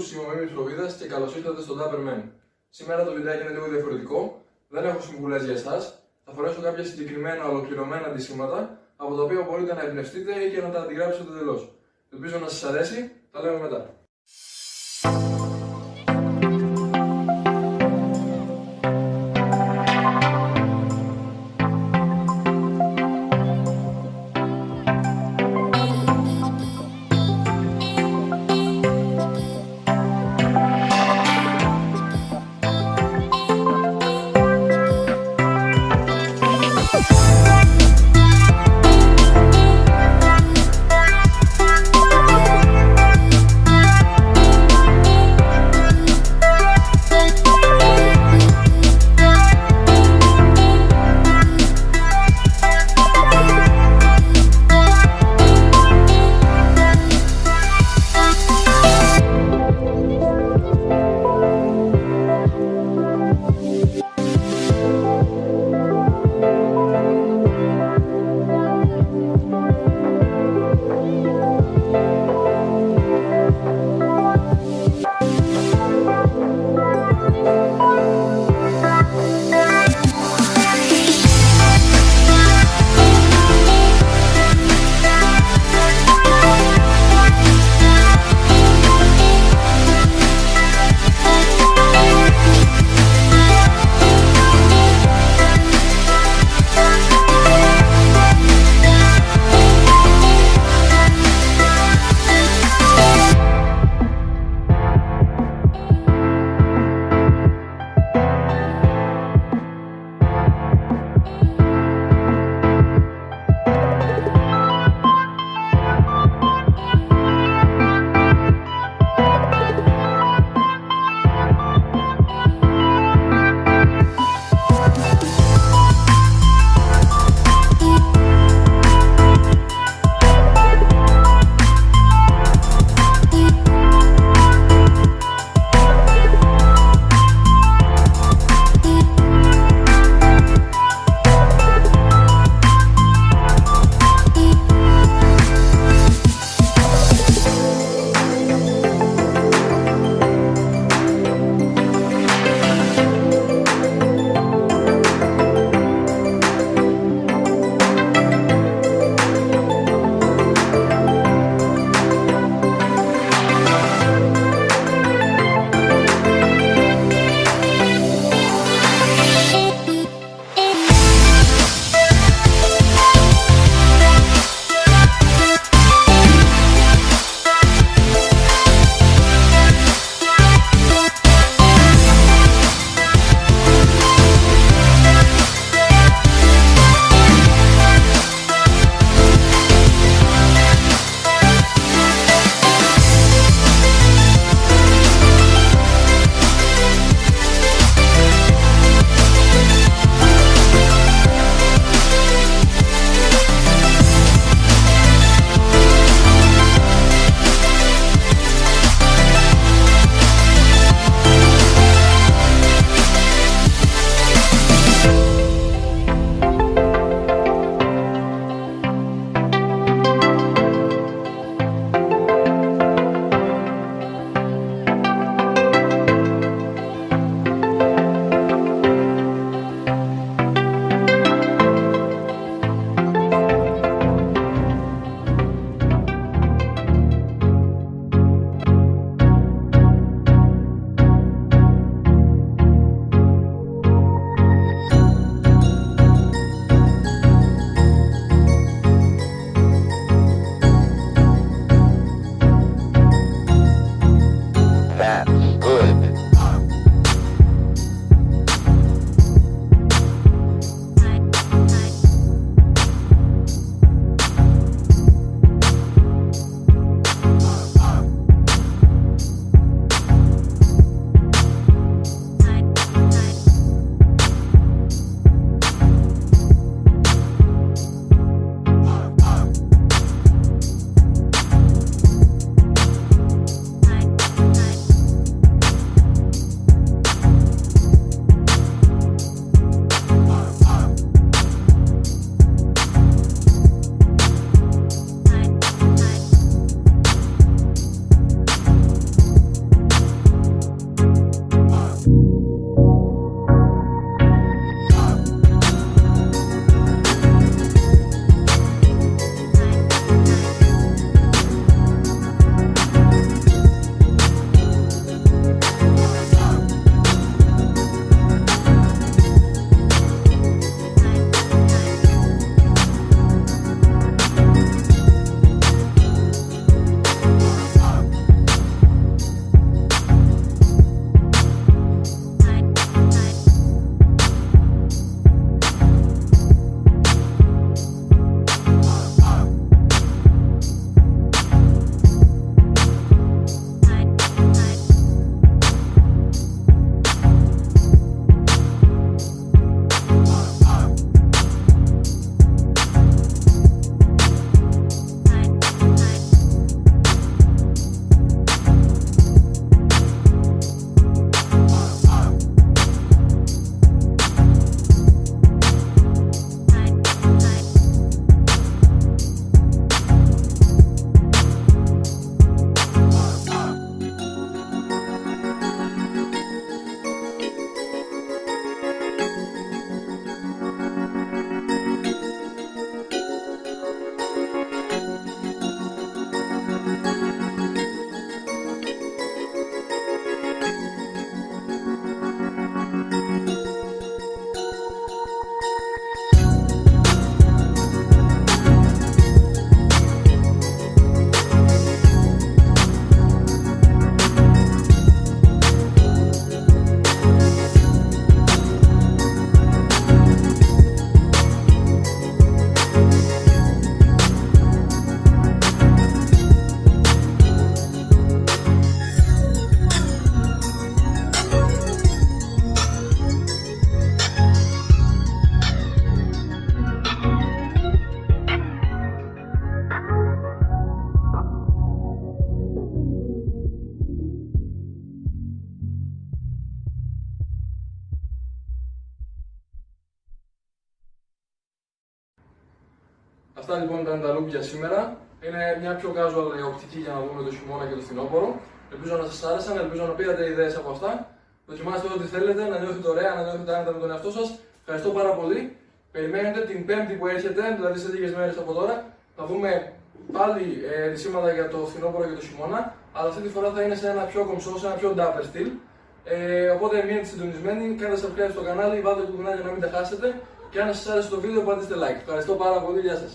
όλους, είμαι ο Μίμης Προβίδας και καλώς ήρθατε στο Dapper. Σήμερα το βιντεάκι είναι λίγο διαφορετικό, δεν έχω συμβουλές για εσάς. Θα φορέσω κάποια συγκεκριμένα ολοκληρωμένα ντυσίματα από τα οποία μπορείτε να εμπνευστείτε ή και να τα αντιγράψετε εντελώς. Ελπίζω να σας αρέσει, τα λέμε μετά. Αυτά λοιπόν ήταν τα look για σήμερα. Είναι μια πιο casual οπτική για να δούμε το χειμώνα και το φθινόπωρο. Ελπίζω να σας άρεσαν, ελπίζω να πήρατε ιδέες από αυτά. Δοκιμάστε ό,τι θέλετε, να νιώθετε ωραία, να νιώθετε άνετα με τον εαυτό σας. Ευχαριστώ πάρα πολύ. Περιμένετε την Πέμπτη που έρχεται, δηλαδή σε λίγες μέρες από τώρα. Θα δούμε πάλι ντυσίματα για το φθινόπωρο και το χειμώνα, αλλά αυτή τη φορά θα είναι σε ένα πιο κομψό, σε ένα πιο Dapper στυλ. Οπότε μείνετε συντονισμένοι, κάντε subscribe στο κανάλι, βάλτε το κουμπάκι να μην τα χάσετε. Και αν σας άρεσε το βίντεο, πατήστε like. Ευχαριστώ πάρα πολύ, γεια σας.